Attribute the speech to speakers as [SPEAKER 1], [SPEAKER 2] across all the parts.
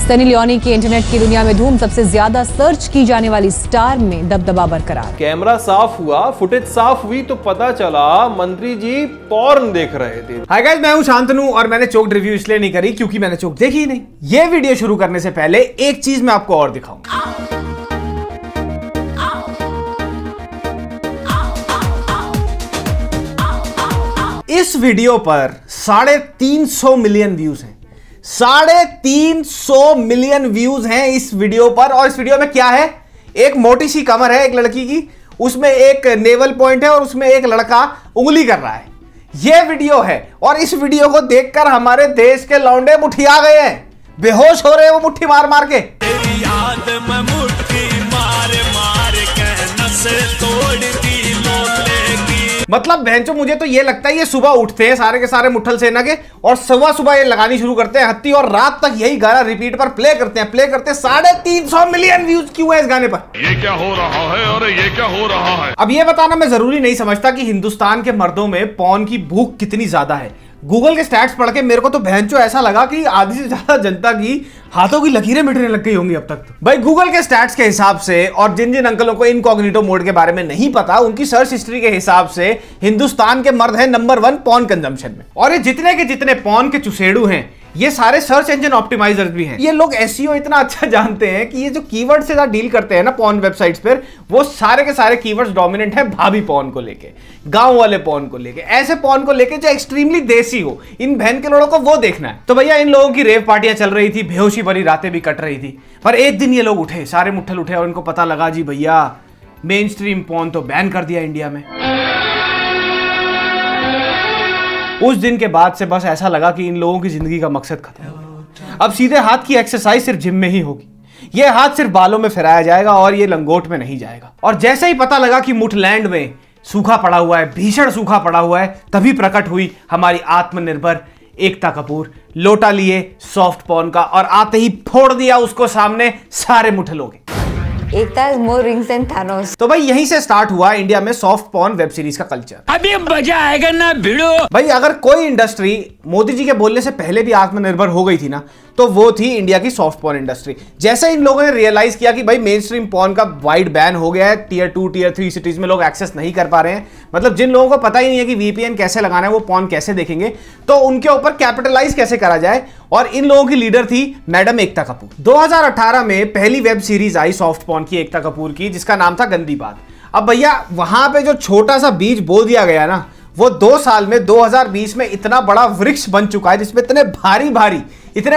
[SPEAKER 1] Sunny Leone की internet की दुनिया में धूम, सबसे ज्यादा सर्च की जाने वाली स्टार में दबदबा बरकरार।
[SPEAKER 2] कैमरा साफ हुआ, फुटेज साफ हुई तो पता चला मंत्री जी पॉर्न देख रहे थे।
[SPEAKER 3] हाय गाइस, मैं हूं शांतनु और मैंने चोक रिव्यू इसलिए नहीं करी क्योंकि मैंने चोक देखी ही नहीं। ये वीडियो शुरू करने से पहले एक चीज मैं आपको और दिखाऊंगा। इस वीडियो पर 350 मिलियन व्यूज हैं। 350 मिलियन व्यूज हैं इस वीडियो पर। और इस वीडियो में क्या है, एक मोटी सी कमर है एक लड़की की, उसमें एक नेवल पॉइंट है और उसमें एक लड़का उंगली कर रहा है। यह वीडियो है और इस वीडियो को देखकर हमारे देश के लौंडे मुठिया गए हैं, बेहोश हो रहे हैं वो मुट्ठी मार मार के।
[SPEAKER 4] तेरी याद में मुट्ठी मार मार के नसें तोड़ती
[SPEAKER 3] मतलब बहनचो, मुझे तो ये लगता है ये सुबह उठते हैं सारे के सारे मुठ्ठल सेना के और सुबह सुबह ये लगानी शुरू करते हैं हत्ती और रात तक यही गाना रिपीट पर प्ले करते हैं 350 मिलियन व्यूज क्यों है इस गाने पर।
[SPEAKER 4] ये क्या हो रहा है और ये क्या हो रहा है।
[SPEAKER 3] अब ये बताना मैं जरूरी नहीं समझता कि हिंदुस्तान के मर्दों में पॉर्न की भूख कितनी ज्यादा है। गूगल के स्टैट्स पढ़ के मेरे को तो बहनचो ऐसा लगा कि आधी से ज्यादा जनता की हाथों की लकीरें मिटने लग गई होंगी अब तक तो। भाई गूगल के स्टैट्स के हिसाब से और जिन जिन अंकलों को इनकॉग्निटो मोड के बारे में नहीं पता, उनकी सर्च हिस्ट्री के हिसाब से हिंदुस्तान के मर्द हैं नंबर 1 पॉर्न कंजम्पशन में। और ये जितने के जितने पॉर्न के चुसेड़ू हैं ये सारे सर्च इंजन ऑप्टिमाइजर्स भी हैं। ये लोग एसईओ इतना अच्छा जानते हैं कि ये जो कीवर्ड से डील करते हैं ना पॉर्न वेबसाइट्स पर, वो सारे के सारे कीवर्ड्स डोमिनेंट है भाभी पॉर्न को लेके, गांव वाले पॉर्न को लेके, ऐसे पॉर्न को लेके जो एक्सट्रीमली देसी हो। इन बहन के लोगों को वो देखना है। तो भैया इन लोगों की रेव पार्टियां चल रही थी, बेहोशी भरी रातें भी कट रही थी, पर एक दिन ये लोग उठे, सारे मुट्ठल उठे और इनको पता लगा जी भैया मेन स्ट्रीम पॉर्न तो बैन कर दिया इंडिया में। उस दिन के बाद से बस ऐसा लगा कि इन लोगों की जिंदगी का मकसद खत्म। अब सीधे हाथ की एक्सरसाइज सिर्फ जिम में ही होगी। ये हाथ सिर्फ बालों में फहराया जाएगा और ये लंगोट में नहीं जाएगा। और जैसे ही पता लगा कि मुठलैंड में सूखा पड़ा हुआ है, भीषण सूखा पड़ा हुआ है, तभी प्रकट हुई हमारी आत्मनिर्भर एकता कपूर, लोटा लिए सॉफ्ट पॉर्न का और आते ही फोड़ दिया उसको सामने सारे मुठलों के।
[SPEAKER 5] Ekta is more rings than Thanos.
[SPEAKER 3] तो भाई यहीं से स्टार्ट हुआ इंडिया में सॉफ्ट पॉर्न वेब सीरीज का कल्चर।
[SPEAKER 6] अभी मजा आएगा ना भिड़ो।
[SPEAKER 3] भाई अगर कोई इंडस्ट्री मोदी जी के बोलने से पहले भी आत्मनिर्भर हो गई थी ना, तो वो थी इंडिया की सॉफ्ट पॉर्न इंडस्ट्री। जैसे इन लोगों ने रियलाइज किया कि भाई मेन स्ट्रीम पॉर्न का वाइड बैन हो गया है, टियर 2 टियर 3 सिटीज में लोग एक्सेस नहीं कर पा रहे हैं, मतलब जिन लोगों को पता ही नहीं है कि वीपीएन कैसे लगाना है, वो पॉर्न कैसे देखेंगे, तो उनके ऊपर कैपिटलाइज कैसे करा जाए। और इन लोगों की लीडर थी मैडम एकता कपूर। 2018 में पहली वेब सीरीज आई सॉफ्ट पॉर्न की एकता कपूर की, जिसका नाम था गंदी बात। अब भैया वहां पे जो छोटा सा बीज बो दिया गया ना, वो 2 साल में 2020 में इतना बड़ा वृक्ष बन चुका है जिसमें इतने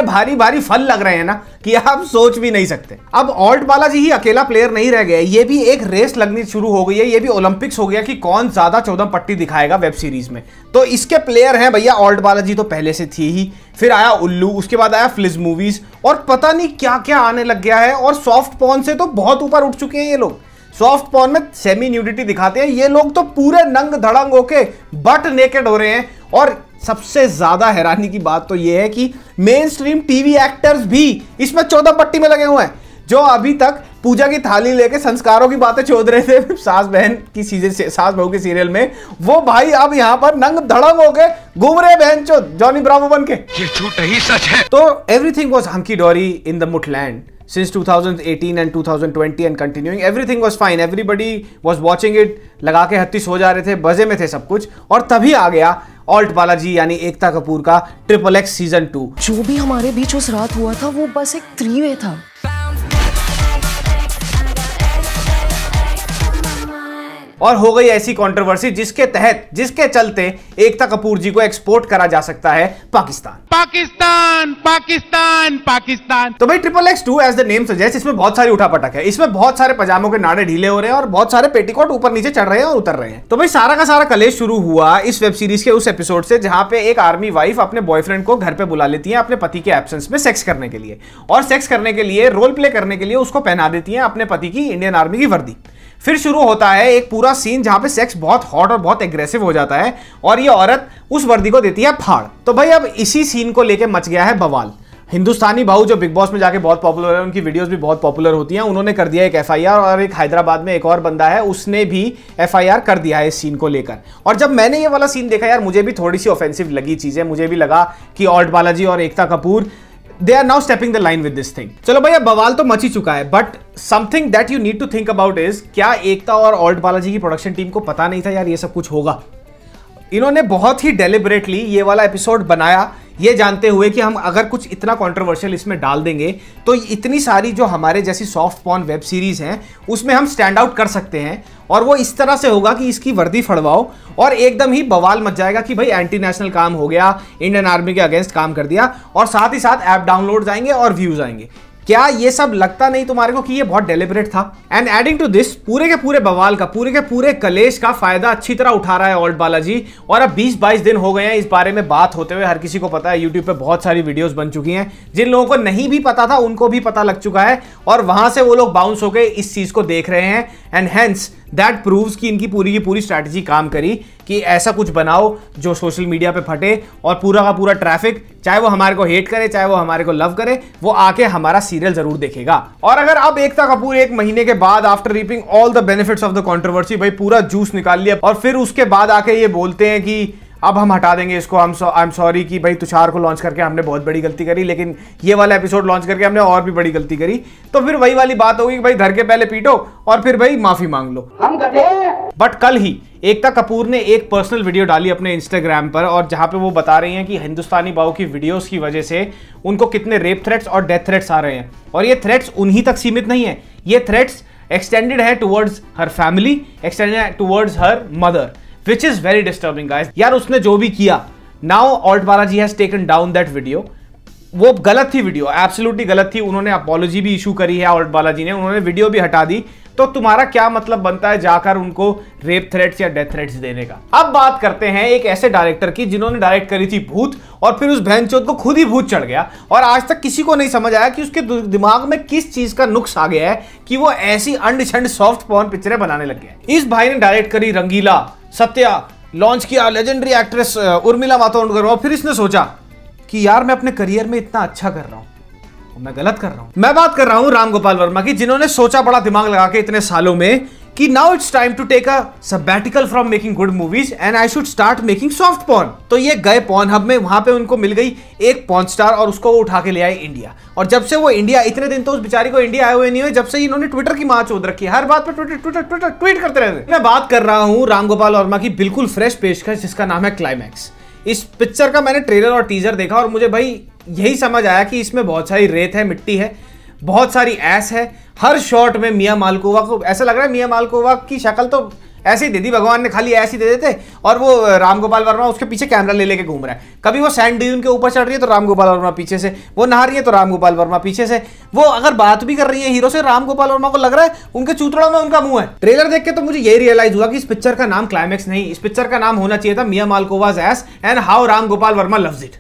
[SPEAKER 3] भारी भारी फल लग रहे हैं ना कि आप सोच भी नहीं सकते। अब ऑल्ट बालाजी ही अकेला प्लेयर नहीं रह गया, ये भी एक रेस लगनी शुरू हो गई है। ये भी ओलंपिक्स हो गया कि कौन ज्यादा 14 पट्टी दिखाएगा वेब सीरीज में। तो इसके प्लेयर हैं भैया, ऑल्ट बालाजी तो पहले से थी ही, फिर आया उल्लू, उसके बाद आया फ्लिज मूवीज और पता नहीं क्या क्या आने लग गया है। और सॉफ्ट पॉर्न से तो बहुत ऊपर उठ चुके हैं ये लोग। सॉफ्ट पॉर्न में सेमी न्यूडिटी दिखाते हैं, ये लोग तो पूरे नंग धड़ंग होके बट नेकेड हो रहे हैं। और सबसे ज्यादा हैरानी की बात तो ये है कि मेन स्ट्रीम टीवी एक्टर्स भी इसमें 14 पट्टी में लगे हुए हैं। जो अभी तक पूजा की थाली लेके संस्कारों की बातें चोद रहे थे सास बहू के सीरियल में, वो भाई अब यहाँ पर नंग धड़ंग होके घूम रहे बहन चो जॉनी ब्रावो बन के।
[SPEAKER 4] ये झूठ ही सच है।
[SPEAKER 3] तो एवरीथिंग वाज हंकी डोरी in the मुठलैंड since 2018 and 2020 and continuing, everything was fine, everybody was watching it, लगा के हत्ती सो जा रहे थे, बजे में थे सब कुछ। और तभी आ गया ऑल्ट बालाजी यानी एकता कपूर का XXX सीजन 2।
[SPEAKER 7] जो भी हमारे बीच उस रात हुआ था वो बस एक 3 वे था।
[SPEAKER 3] और हो गई ऐसी कंट्रोवर्सी जिसके चलते एकता कपूर जी को एक्सपोर्ट करा जा सकता है पाकिस्तान। तो भाई XXX2 as the name suggest, इसमें बहुत सारी उठापटक है। इसमें बहुत सारे पजामों के नाड़े ढीले हो रहे हैं और बहुत सारे पेटीकोट ऊपर नीचे चढ़ रहे हैं और उतर रहे हैं। तो भाई सारा का सारा कलेश शुरू हुआ इस वेब सीरीज के उस एपिसोड से जहां पे एक आर्मी वाइफ अपने बॉयफ्रेंड को घर पे बुला लेती है अपने पति के एब्सेंस में सेक्स करने के लिए, और सेक्स करने के लिए, रोल प्ले करने के लिए उसको पहना देती है अपने पति की इंडियन आर्मी की वर्दी। फिर शुरू होता है एक पूरा सीन जहां पे सेक्स बहुत हॉट और बहुत एग्रेसिव हो जाता है और ये औरत उस वर्दी को देती है फाड़। तो भाई अब इसी सीन को लेके मच गया है बवाल। हिंदुस्तानी भाऊ जो बिग बॉस में जाके बहुत पॉपुलर है, उनकी वीडियोस भी बहुत पॉपुलर होती हैं, उन्होंने कर दिया एक एफआईआर, और एक हैदराबाद में एक और बंदा है उसने भी एफआईआर कर दिया है इस सीन को लेकर। और जब मैंने ये वाला सीन देखा यार, मुझे भी थोड़ी सी ऑफेंसिव लगी चीजें। मुझे भी लगा कि ऑल्ट बालाजी और Ekta Kapoor they are now stepping the line with this thing. चलो भैया, बवाल तो मच ही चुका है, but something that you need to think about is, क्या एकता और ऑल्ट बालाजी की प्रोडक्शन टीम को पता नहीं था यार ये सब कुछ होगा? इन्होंने बहुत ही डेलिबरेटली ये वाला एपिसोड बनाया, ये जानते हुए कि हम अगर कुछ इतना कंट्रोवर्शियल इसमें डाल देंगे तो इतनी सारी जो हमारे जैसी सॉफ्ट पॉर्न वेब सीरीज हैं उसमें हम स्टैंड आउट कर सकते हैं, और वो इस तरह से होगा कि इसकी वर्दी फड़वाओ और एकदम ही बवाल मच जाएगा कि भाई एंटी नेशनल काम हो गया, इंडियन आर्मी के अगेंस्ट काम कर दिया, और साथ ही साथ ऐप डाउनलोड आएंगे और व्यूज आएंगे। क्या ये सब लगता नहीं तुम्हारे को कि ये बहुत डेलिबरेट था? एंड एडिंग टू दिस, पूरे के पूरे बवाल का, पूरे के पूरे कलेश का फायदा अच्छी तरह उठा रहा है ऑल्ट बालाजी। और अब 20-22 दिन हो गए हैं इस बारे में बात होते हुए, हर किसी को पता है, यूट्यूब पे बहुत सारी वीडियोस बन चुकी हैं, जिन लोगों को नहीं भी पता था उनको भी पता लग चुका है, और वहां से वो लोग बाउंस होकर इस चीज को देख रहे हैं। एंड हेंस दैट प्रूव्स कि इनकी पूरी की पूरी स्ट्रैटेजी काम करी कि ऐसा कुछ बनाओ जो सोशल मीडिया पे फटे, और पूरा का पूरा ट्रैफिक, चाहे वो हमारे को हेट करे चाहे वो हमारे को लव करे, वो आके हमारा सीरियल जरूर देखेगा। और अगर अब एकता कपूर 1 महीने के बाद, after reaping all the benefits of the controversy, भाई पूरा जूस निकाल लिया, और फिर उसके बाद आके ये बोलते हैं कि अब हम हटा देंगे इसको, आई एम सॉरी कि भाई तुषार को लॉन्च करके हमने बहुत बड़ी गलती करी, लेकिन ये वाला एपिसोड लॉन्च करके हमने और भी बड़ी गलती करी, तो फिर वही वाली बात होगी कि भाई धर के पहले पीटो और फिर भाई माफी मांग लो, हम गधे। बट कल ही एकता कपूर ने एक पर्सनल वीडियो डाली अपने इंस्टाग्राम पर, और जहां पे वो बता रही हैं कि हिंदुस्तानी बाऊ की वीडियोस की वजह से उनको कितने रेप थ्रेट्स और डेथ थ्रेट्स आ रहे हैं, और ये थ्रेट्स उन्हीं तक सीमित नहीं है, ये थ्रेट्स एक्सटेंडेड है टुवर्ड्स हर फैमिली, एक्सटेंडेड है towards her mother, which is very disturbing guys। यार उसने जो भी किया, now alt Balaji has taken down that video, वो गलत थी वीडियो, एब्सोल्युटली गलत थी, उन्होंने अपॉलॉजी भी इशू करी है ऑल्ट बालाजी ने, उन्होंने वीडियो भी हटा दी, तो तुम्हारा क्या मतलब बनता है जाकर उनको रेप थ्रेट्स या डेथ थ्रेट्स देने का? अब बात करते हैं एक ऐसे डायरेक्टर की जिन्होंने डायरेक्ट करी थी भूत, और फिर उस बहनचोद को खुद ही भूत चढ़ गया, और आज तक किसी को नहीं समझ आया कि उसके दिमाग में किस चीज का नुक्स आ गया है कि वो ऐसी अंड छंड सॉफ्ट पॉर्न पिक्चरें बनाने लग गया। इस भाई ने डायरेक्ट करी रंगीला, सत्या, लॉन्च किया लेजेंडरी एक्ट्रेस उर्मिला मातोंडकर, और फिर इसने सोचा कि यार मैं अपने करियर में इतना अच्छा कर रहा हूं, मैं गलत कर रहा हूं। मैं बात कर रहा हूं राम गोपाल वर्मा की, जिन्होंने सोचा बड़ा दिमाग लगा के इतने सालों में कि now it's time to take a sabbatical from making good movies and I should start making soft porn. तो ये गए पॉर्न हब में, वहां पे उनको मिल गई एक पॉर्न स्टार, और उसको वो उठा के ले आए इंडिया। और जब से वो इंडिया, इतने दिन तो उस बेचारी को इंडिया आए हुए नहीं हुए, जब से इन्होंने ट्विटर की मां चोद रखी है, हर बात पे ट्वीट करते रहते। मैं बात कर रहा हूं राम गोपाल वर्मा की बिल्कुल फ्रेश पेशकश, जिसका नाम है क्लाइमैक्स। इस पिक्चर का मैंने ट्रेलर और टीजर देखा, और मुझे भाई यही समझ आया कि इसमें बहुत सारी रेत है, मिट्टी है, बहुत सारी ऐस है, हर शॉट में मियां मालकोवा को ऐसा लग रहा है, मियां मालकोवा की शक्ल तो ऐसे ही दे दी भगवान ने, खाली ऐसे ही दे देते, और वो राम गोपाल वर्मा उसके पीछे कैमरा ले लेके घूम रहा है। कभी वो सैंड ड्यून के ऊपर चढ़ रही है तो राम गोपाल वर्मा पीछे से, वो नहा रही है तो राम गोपाल वर्मा पीछे से, वो अगर बात भी कर रही है हीरो से, राम गोपाल वर्मा को लग रहा है उनके चूतड़ों में उनका मुंह है। ट्रेलर देख के तो मुझे यही रियलाइज हुआ कि इस पिक्चर का नाम क्लाइमैक्स नहीं, इस पिक्चर का नाम होना चाहिए था मियां मालकोवाज एस and how Ram Gopal Varma loves it.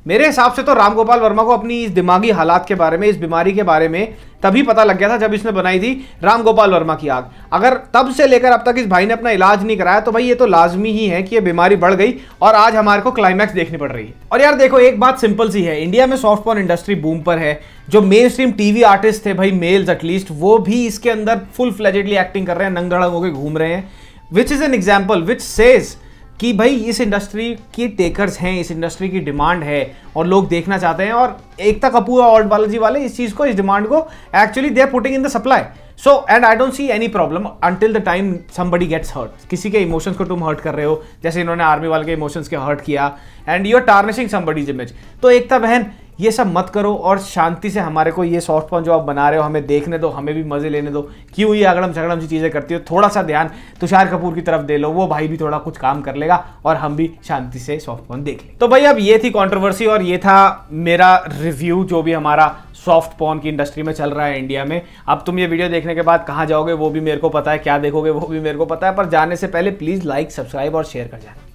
[SPEAKER 3] मेरे हिसाब से तो राम गोपाल वर्मा को अपनी इस दिमागी हालात के बारे में, इस बीमारी के बारे में तभी पता लग गया था जब इसने बनाई थी राम गोपाल वर्मा की आग। अगर तब से लेकर अब तक इस भाई ने अपना इलाज नहीं कराया तो भाई ये तो लाजमी ही है कि ये बीमारी बढ़ गई और आज हमारे को क्लाइमैक्स देखनी पड़ रही है। और यार देखो एक बात सिंपल सी है, इंडिया में सॉफ्ट पॉर्न इंडस्ट्री बूम पर है। जो मेन स्ट्रीम टीवी आर्टिस्ट थे भाई, मेल्स एटलीस्ट, वो भी इसके अंदर फुल फ्लेजेडली एक्टिंग कर रहे हैं, नंग धड़ंग होकर घूम रहे हैं, which is an example which says कि भाई इस इंडस्ट्री की टेकर्स हैं, इस इंडस्ट्री की डिमांड है और लोग देखना चाहते हैं। और एकता कपूर और ऑल्ट बालाजी वाले इस चीज को, इस डिमांड को actually they are putting in the supply. So and I don't see any problem until the time somebody gets hurt. किसी के इमोशंस को तुम हर्ट कर रहे हो, जैसे इन्होंने आर्मी वाले के इमोशंस के हर्ट किया, and you are tarnishing somebody's image. तो एकता बहन ये सब मत करो और शांति से हमारे को ये सॉफ्ट पॉर्न जो आप बना रहे हो हमें देखने दो, हमें भी मजे लेने दो। क्यों ये अगड़म झगड़म सी चीजें करती हो? थोड़ा सा ध्यान तुषार कपूर की तरफ दे लो, वो भाई भी थोड़ा कुछ काम कर लेगा और हम भी शांति से सॉफ्ट पॉर्न देख लें। तो भाई अब ये थी कंट्रोवर्सी और ये था मेरा रिव्यू जो भी हमारा सॉफ्ट पॉर्न की इंडस्ट्री में चल रहा है इंडिया में। अब तुम ये वीडियो देखने के बाद कहाँ जाओगे वो भी मेरे को पता है, क्या देखोगे वो भी मेरे को पता है, पर जाने से पहले प्लीज लाइक, सब्सक्राइब और शेयर कर जाना।